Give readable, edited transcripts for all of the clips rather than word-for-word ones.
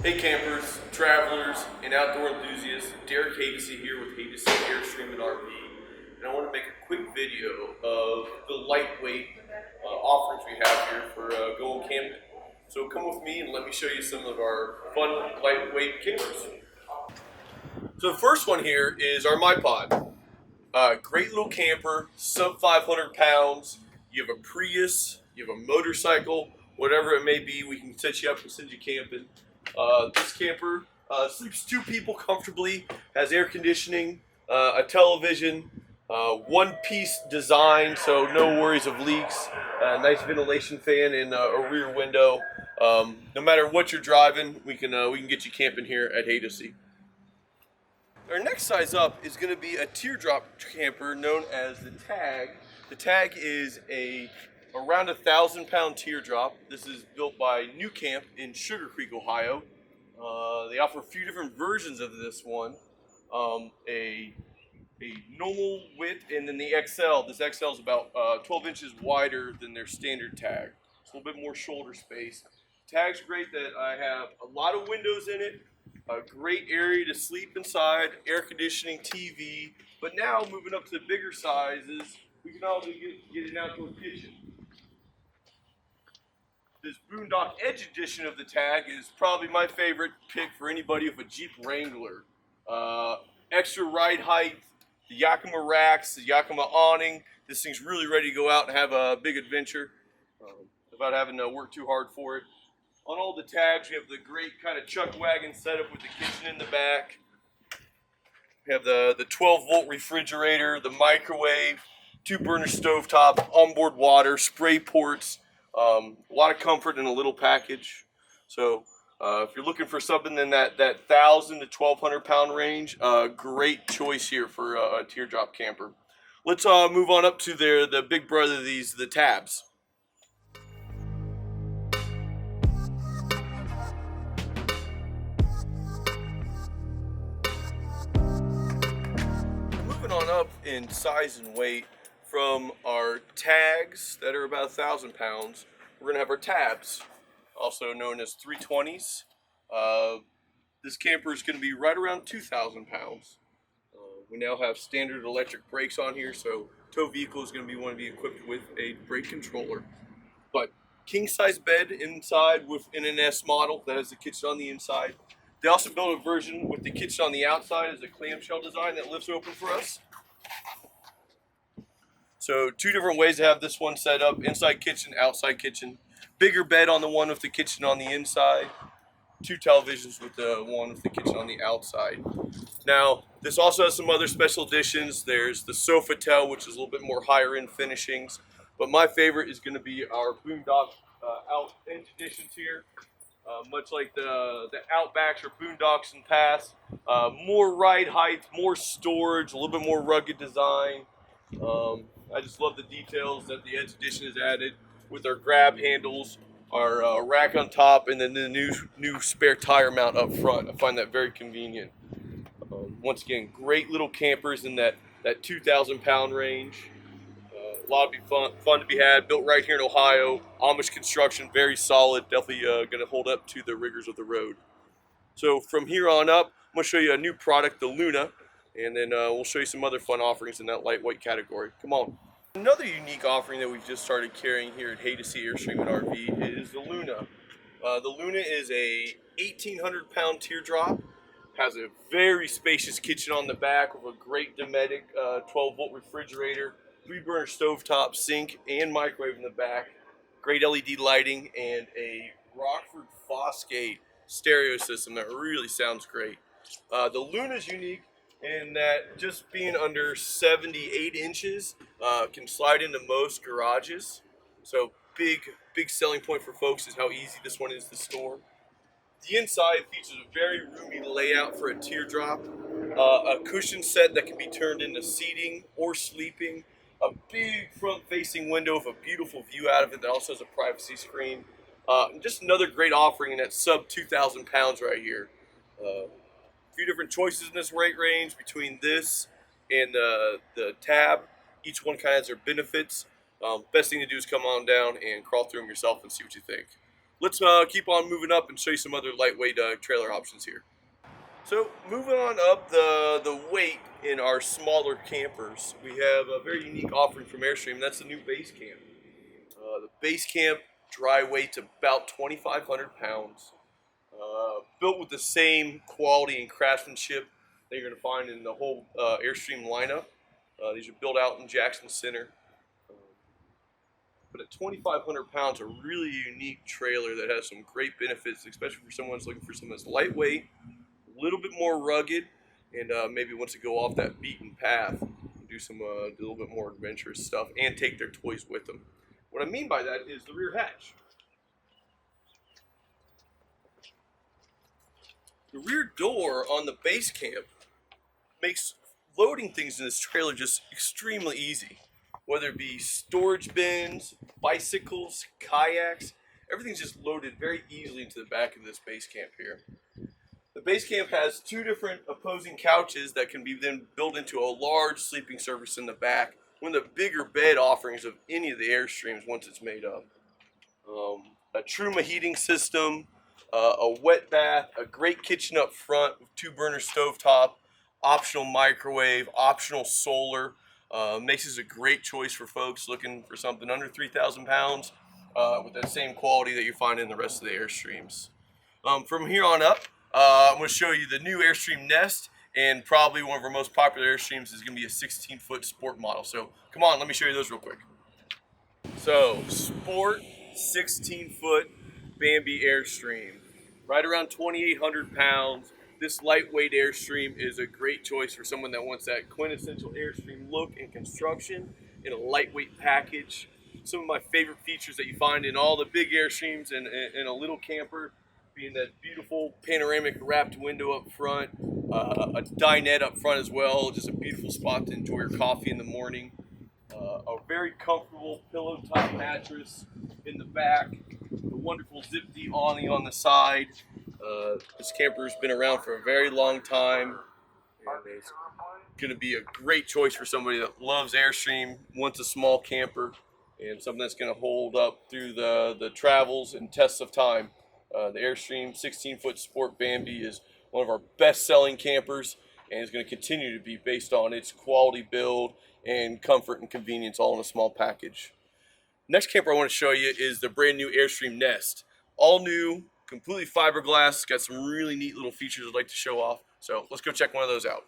Hey campers, travelers, and outdoor enthusiasts, Derrick Haydocy here with Haydocy Airstream RV, and I want to make a quick video of the lightweight offerings we have here for going camping. So come with me and let me show you some of our fun lightweight campers. So the first one here is our MyPod. Great little camper, sub 500 pounds. You have a Prius, you have a motorcycle, whatever it may be, we can set you up and send you camping. This camper sleeps two people comfortably, has air conditioning, a television, one-piece design, so no worries of leaks, nice ventilation fan in a rear window. No matter what you're driving, we can get you camping here at Haydocy. Our next size up is going to be a teardrop camper known as the Tag. The Tag is around 1,000-pound teardrop. This is built by New Camp in Sugar Creek, Ohio. They offer a few different versions of this one. A normal width and then the XL. This XL is about 12 inches wider than their standard Tag. It's a little bit more shoulder space. Tag's great that I have a lot of windows in it. A great area to sleep inside, air conditioning, TV. But now moving up to the bigger sizes, we can also get an outdoor kitchen. This Boondock Edge edition of the Tag is probably my favorite pick for anybody with a Jeep Wrangler. Extra ride height, the Yakima racks, the Yakima awning. This thing's really ready to go out and have a big adventure without having to work too hard for it. On all the Tags, we have the great kind of chuck wagon setup with the kitchen in the back. We have the 12-volt refrigerator, the microwave, 2-burner stovetop, onboard water, spray ports, a lot of comfort in a little package. So if you're looking for something in that 1,000 to 1,200 pound range, great choice here for a teardrop camper. Let's move on up to the big brother of these, the Tabs. On up in size and weight from our Tags that are about 1,000 pounds. We're gonna have our Tabs, also known as 320s. This camper is gonna be right around 2,000 pounds. We now have standard electric brakes on here, so tow vehicle is gonna want to be equipped with a brake controller. But king size bed inside with an NS model that has the kitchen on the inside. They also built a version with the kitchen on the outside as a clamshell design that lifts open for us. So two different ways to have this one set up, inside kitchen, outside kitchen. Bigger bed on the one with the kitchen on the inside. Two televisions with the one with the kitchen on the outside. Now, this also has some other special additions. There's the Sofitel, which is a little bit more higher end finishings. But my favorite is going to be our Boondock Edge editions here. Much like the Outbacks or Boondocks in the past. More ride height, more storage, a little bit more rugged design. I just love the details that the Edge edition has added with our grab handles, our rack on top, and then the new spare tire mount up front. I find that very convenient. Once again, great little campers in that 2,000 pound range. A lot of fun to be had. Built right here in Ohio. Amish construction, very solid. Definitely going to hold up to the rigors of the road. So from here on up, I'm going to show you a new product, the Luna, and then we'll show you some other fun offerings in that lightweight category. Come on. Another unique offering that we've just started carrying here at Haydocy Airstream RV is the Luna. The Luna is a 1,800 pound teardrop. Has a very spacious kitchen on the back with a great Dometic 12-volt refrigerator. 3-burner stovetop, sink, and microwave in the back. Great LED lighting and a Rockford Fosgate stereo system that really sounds great. The Luna is unique in that just being under 78 inches can slide into most garages. So big selling point for folks is how easy this one is to store. The inside features a very roomy layout for a teardrop. A cushion set that can be turned into seating or sleeping. A big front-facing window with a beautiful view out of it that also has a privacy screen. Just another great offering in that sub 2,000 pounds right here. A few different choices in this rate range between this and the Tab. Each one kind of has their benefits. Best thing to do is come on down and crawl through them yourself and see what you think. Let's keep on moving up and show you some other lightweight trailer options here. So moving on up the weight in our smaller campers, we have a very unique offering from Airstream. That's the new base camp. The base camp dry weight's about 2,500 pounds. Built with the same quality and craftsmanship that you're going to find in the whole Airstream lineup. These are built out in Jackson Center. But at 2,500 pounds, a really unique trailer that has some great benefits, especially for someone who's looking for something that's lightweight, a little bit more rugged, and maybe wants to go off that beaten path, do some a little bit more adventurous stuff, and take their toys with them. What I mean by that is the rear hatch. The rear door on the base camp makes loading things in this trailer just extremely easy. Whether it be storage bins, bicycles, kayaks, everything's just loaded very easily into the back of this base camp here. The base camp has two different opposing couches that can be then built into a large sleeping surface in the back. One of the bigger bed offerings of any of the Airstreams once it's made up. A Truma heating system, a wet bath, a great kitchen up front with 2-burner stovetop, optional microwave, optional solar. Makes this a great choice for folks looking for something under 3,000 pounds with that same quality that you find in the rest of the Airstreams. From here on up, I'm going to show you the new Airstream Nest, and probably one of our most popular Airstreams is going to be a 16-foot sport model. So come on, let me show you those real quick. So, sport 16-foot Bambi Airstream, right around 2,800 pounds. This lightweight Airstream is a great choice for someone that wants that quintessential Airstream look and construction in a lightweight package. Some of my favorite features that you find in all the big Airstreams and in a little camper being that beautiful panoramic wrapped window up front, a dinette up front as well, just a beautiful spot to enjoy your coffee in the morning. A very comfortable pillow top mattress in the back, a wonderful zip-D awning on the side. This camper's been around for a very long time, and it's going to be a great choice for somebody that loves Airstream, wants a small camper, and something that's going to hold up through the travels and tests of time. The Airstream 16-foot Sport Bambi is one of our best-selling campers, and is going to continue to be based on its quality build and comfort and convenience all in a small package. Next camper I want to show you is the brand new Airstream Nest. All new, completely fiberglass, got some really neat little features I'd like to show off. So let's go check one of those out.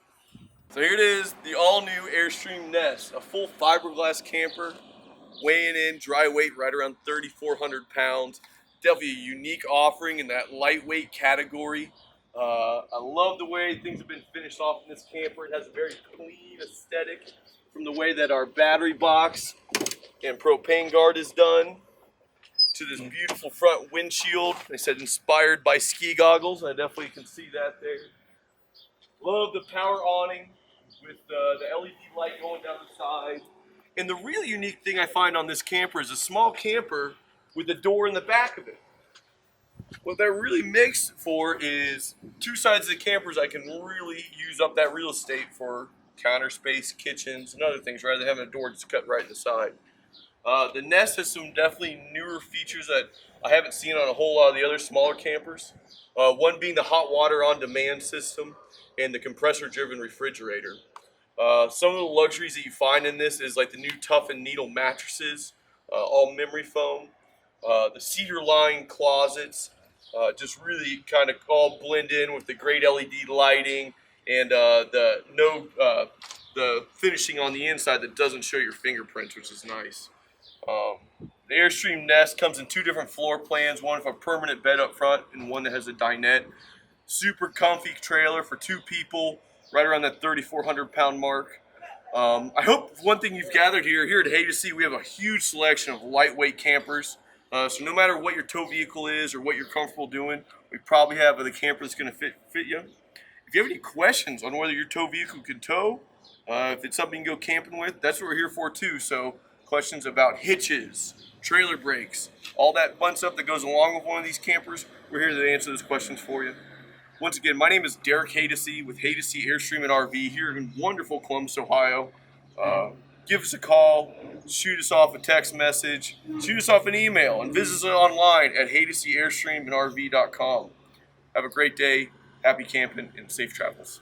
So here it is, the all new Airstream Nest, a full fiberglass camper, weighing in dry weight right around 3,400 pounds. Definitely a unique offering in that lightweight category. I love the way things have been finished off in this camper. It has a very clean aesthetic from the way that our battery box and propane guard is done to this beautiful front windshield. They said inspired by ski goggles. I definitely can see that there. Love the power awning with the LED light going down the side. And the really unique thing I find on this camper is a small camper with a door in the back of it. What that really makes for is two sides of the campers I can really use up that real estate for counter space, kitchens, and other things rather than having a door just cut right in the side. The Nest has some definitely newer features that I haven't seen on a whole lot of the other smaller campers. One being the hot water on demand system and the compressor driven refrigerator. Some of the luxuries that you find in this is like the new Tough and Needle mattresses, all memory foam, the cedar lined closets, just really kind of all blend in with the great LED lighting and the finishing on the inside that doesn't show your fingerprints, which is nice. The Airstream Nest comes in two different floor plans, one with a permanent bed up front and one that has a dinette. Super comfy trailer for two people, right around that 3,400 pound mark. I hope one thing you've gathered here at Haydocy, we have a huge selection of lightweight campers. So no matter what your tow vehicle is or what you're comfortable doing, we probably have the camper that's going to fit you. If you have any questions on whether your tow vehicle can tow, if it's something you can go camping with, that's what we're here for too. So questions about hitches, trailer brakes, all that fun stuff that goes along with one of these campers, we're here to answer those questions for you. Once again, my name is Derrick Haydocy with Haydocy Airstream RV here in wonderful Columbus, Ohio. Give us a call, shoot us off a text message, shoot us off an email, and visit us online at Haydocy Airstream RV.com. Have a great day, happy camping, and safe travels.